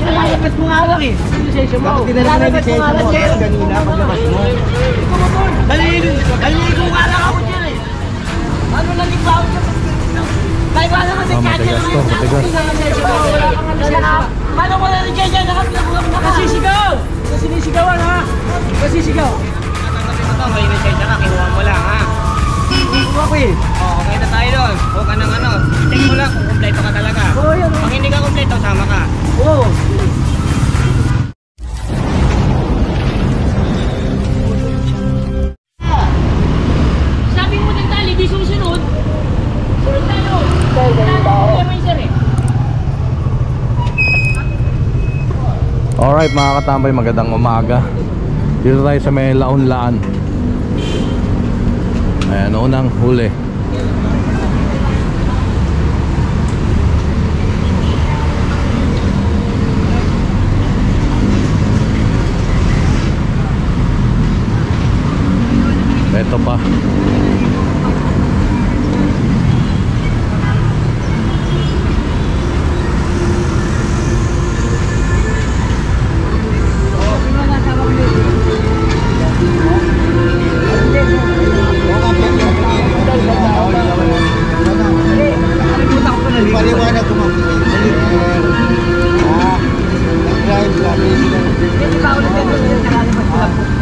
Lalabas mo nga lang eh. Lisensya mo. Bakit tinanong na lisensya mo kanina paglabas mo? Naliligo nga lang ako dyan eh. Ano naligo ako dyan? May wala naman sa kanya matigas to, matigas. Paano mo na lisensya? Nasisigaw! Sinisigawan ha? Nasisigaw. May lisensya ka, kinuha mo lang ha. Kinuha ko eh. Oo, okay na tayo doon. Huwag ka ng ano. Check mo lang kung kompleto ka talaga. Oo, yan. Pag hindi ka kompleto, sama ka. Oo. Sabi mo ng tali, di susunod. Sunod tayo. Alright mga katambay, magandang umaga. Dito tayo sa may Laon-Laan. Ayan, unang huli. Ito pa. Paliwanag ko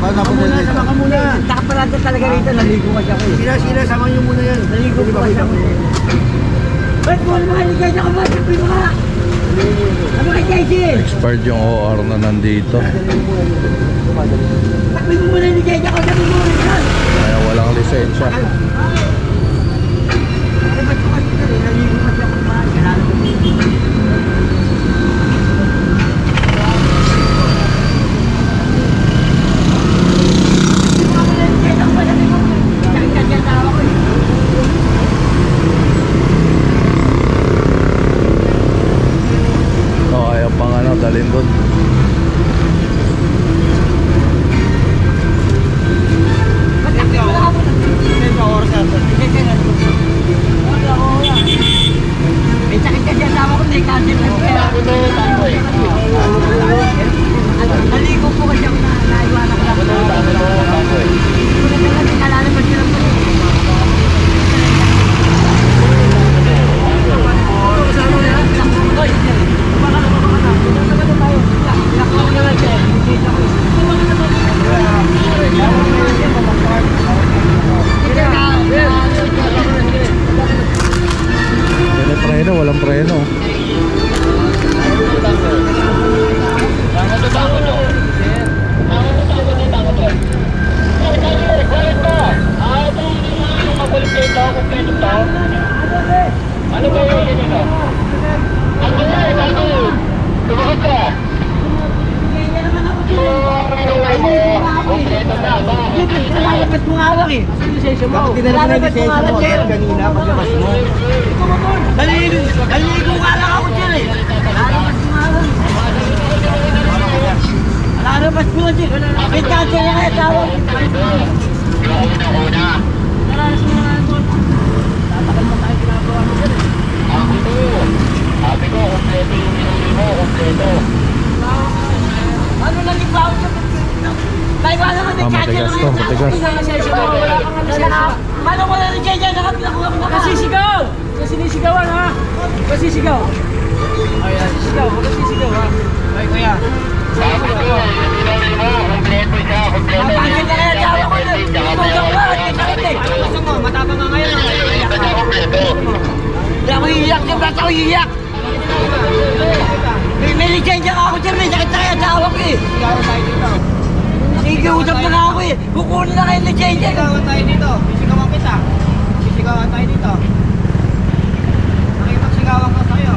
Sama ka muna. Saka pala talaga rito, naligo kasi ako eh. Sila, sama nyo muna yan. Naligo ko kasi ako eh. Ba't mo naman kaligay na ka ba? Sabi mo nga. Ano kay JJ? Expired yung OR na nandito. Sabi mo muna ligay na ka, sabi mo rin yan. Kaya walang lisensya. Ba't ko kasi naligo kasi ako ba? Kailangan ko. Dalhin doon. Naligo po kasi ako na naiwanan ko preno, walang preno. Ano ba yun dito? Lalabas mo nga lang eh. Lisensya mo. Bakit tinanong na lisensya mo kanina paglabas mo? Naliligo nga lang ako dyan eh. Lalabas mo nga lang. Lalabas mo nga dyan. May kanya na kaya tawag. Lalabas mo nga lang. Tatagal mo tayo ginagawa mo dyan eh. Sabi ko, kompleto yung minuli mo, kompleto. Ano lang yung baon sa may wala naman sa kanya matigas to, matigas. Paano mo na rin dyan? Nasisigaw! Sinisigawan ha? Nasisigaw? Ay, nasisigaw. Nasisigaw ha? Ay, kuya. Sabi ko, yung minuli mo, kompleto siya, kompleto. Napagin na kaya tawa ko na. Ikaw ba? Gusto mo, matapang nga ngayon. Hindi ako iiyak dyan. Ba't ako iiyak? May lisensya ka ako dyan. May sakit na kaya tawa ko eh. Sigawan tayo dito. Nakikiusap na nga ako eh. Kukunin na kayo lisensya. Sigawan tayo dito. Sisigawan kita. Sisigawan tayo dito. Nakipagsigawan ko sa'yo.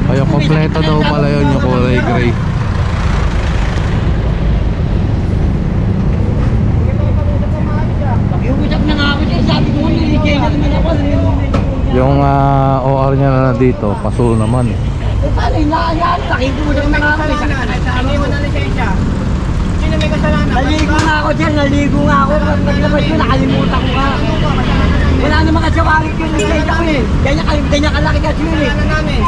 Ay, kompleto daw pala yun yung kulay gray. Nakikiusap na nga ako dyan. Sabi ko may lisensya naman ako. Yung OR niya na dito, paso naman. Paano yung nakayaan? Nakikiusap na nga ako eh. Hindi mo na lisensya. Sino may kasalanan? Naligo nga ako dyan, naligo nga ako. Pag naglabas ko, nakalimutan ko nga. Wala naman kasi wakit yung lisensya ko eh. Ganyan kalaki kasi yun eh. Kasalanan namin.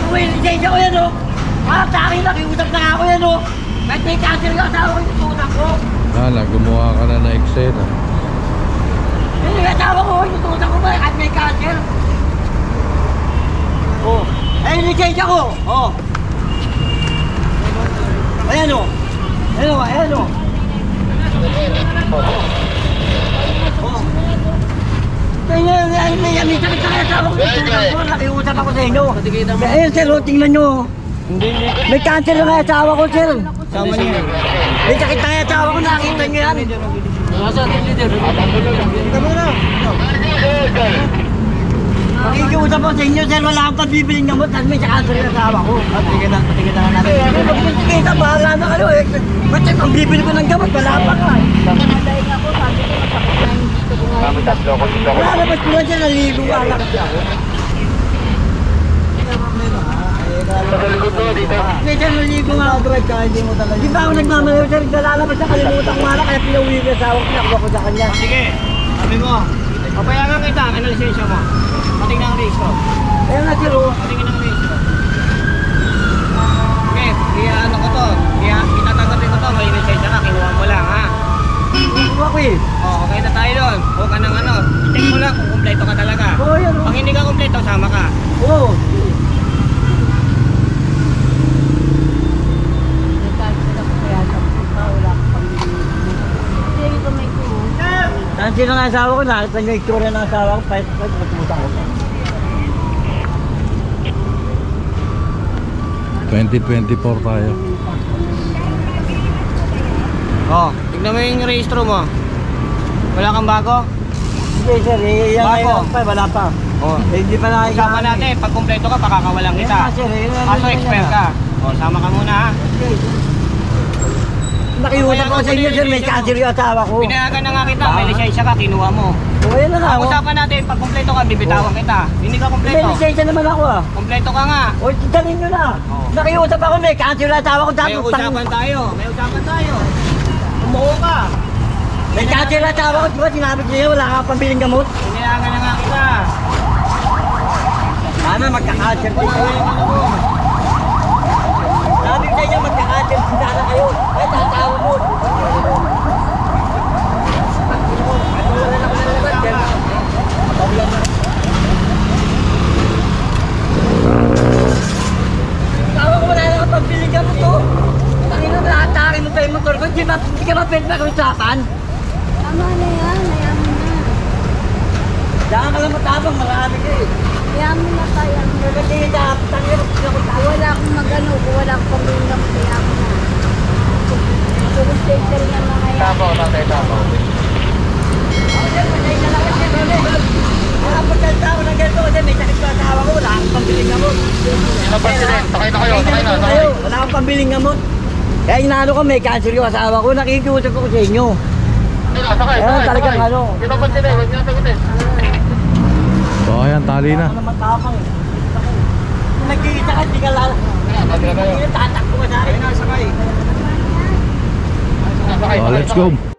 ko yung lisensya ko yan, oh. Para sa akin, nakiusap na nga ako yan, oh. Kahit may cancer yung asawa ko yung tututak ko. Hala, gumawa ka na ng eksena. Yung asawa ko yung tututak ko ba, kahit may cancer. Oh. Ay, yung lisensya ko. Oh. Ayan, oh. Ayan, oh. Ayan, oh. Oh. May sakit sa asawa ko yung tututak ko. Nakiusap ako sa inyo. Ayun, sir, oh, tingnan nyo. May cancer yung asawa ko, sir. Sama niya. May sakit na asawa ko, nakita nyo yan. Nasa ating leader. Tama na. Makikiusap ako sa inyo, sir. Wala akong pabibiling gamot dahil may cancer yung asawa ko. Patigil na natin. Magpintigita, bahala na kayo eh. Ba't ang bibili ko ng gamot, wala pa ka. Dahil ako, sabi ko, masakit na yung dito ko nga. Kami tatlo ko dito. Wala na ba't ko na dyan, naligo alak siya. Sa likod mo dito. Hindi, sir, naligo nga ako. Di ba ako nagmamalayo, sir? Nalalabas na kalimutan ko nga lang, kaya pinauwi ko sa asawa ko, pinakuha ko sa kanya. Sige, sabi mo. Papayagan kita, ano lisensya mo? Patingnan ang registro. Ayun na, sir, oh. Patingnan ang registro. Okay, ano ko to? Itatanggapin ko to, may lisensya ka, kinuha mo lang ha. Kinuha ko eh. Oh, okay na tayo doon. Huwag ka ng ano. I-check mo lang kung kumpleto ka talaga. Oo, yan, oh. Pag hindi ka kumpleto, sama ka. Oo. Nagkakita ako kaya sabi ko, wala akong pambili. Hindi ko may kuho. Nandiyan ang asawa ko, nakita niyo yung itsura ng asawa ko, pahit matutang ko. 2024 tayo. Oh, tignan mo yung registro mo. Wala kang bago? Hindi, sir, yan Bago. ngayon pa, wala pa. Oh. Eh, hindi pa nakikita. Sama natin, pag kumpleto ka, pakakawalan kita. Sir, Kaso expert ka. Oh, sama ka muna ha. Nakiusap ko sa inyo, sir, may cancer yung asawa ko. Pinayagan na nga kita, may lisensya ka, kinuha mo. O, yan na nga ako. Pag-usapan natin, pag kumpleto ka, bibitawan kita. Hindi ka May kumpleto. lisensya naman ako ah. Kumpleto ka nga. O, dalhin nyo na. Oo. Nakiusap ako, may cancer yung asawa ko. May usapan tayo. May usapan tayo. Umuho ka. May cancer yung asawa ko, di ba sinabi ko niya, wala kang pambiling gamot. Pinayagan na nga kita. Sana magka-cancer din kayo. Sabi ko sa inyo, magka-cancer din sana kayo. Kahit ang asawa mo. Asawa ko, wala na kang pambiling gamot to. Tangina na, atakin mo pa yung motor ko. Hindi ka ba pwede mag-usapan? Tama na yan, mayaman na. Diyan ka lang matapang, marami ka eh. Mayaman na tayo. Nagatingin ka, tangina ko. Wala akong magano, kung wala akong pambili ng mayaman na. Kung station na mga yan. Tapo, tatay, tapo. Ako dyan, matay na lang kasi, bebe. Wala pagkalta ako ng ganito kasi may sakit ko asawa ko, wala akong pambiling gamot. Sino ba sila? Sakay na kayo, sakay na, sakay. Kayo, wala akong pambiling gamot. Kaya inaano ko, may cancer yung asawa ko, nakikiusap ako sa inyo. Sila, sakay, Ayan, sakay, talagang sakay. ano. Sino ba sila? Huwag niyo sagutin. So ayan, tali na. Ako naman tapang eh. Kung nagkikita ka, di ka lang. Sakay na kayo. Tatakbo ka sa akin. Sakay. Sakay, Oh, sakay, let's sakay. go.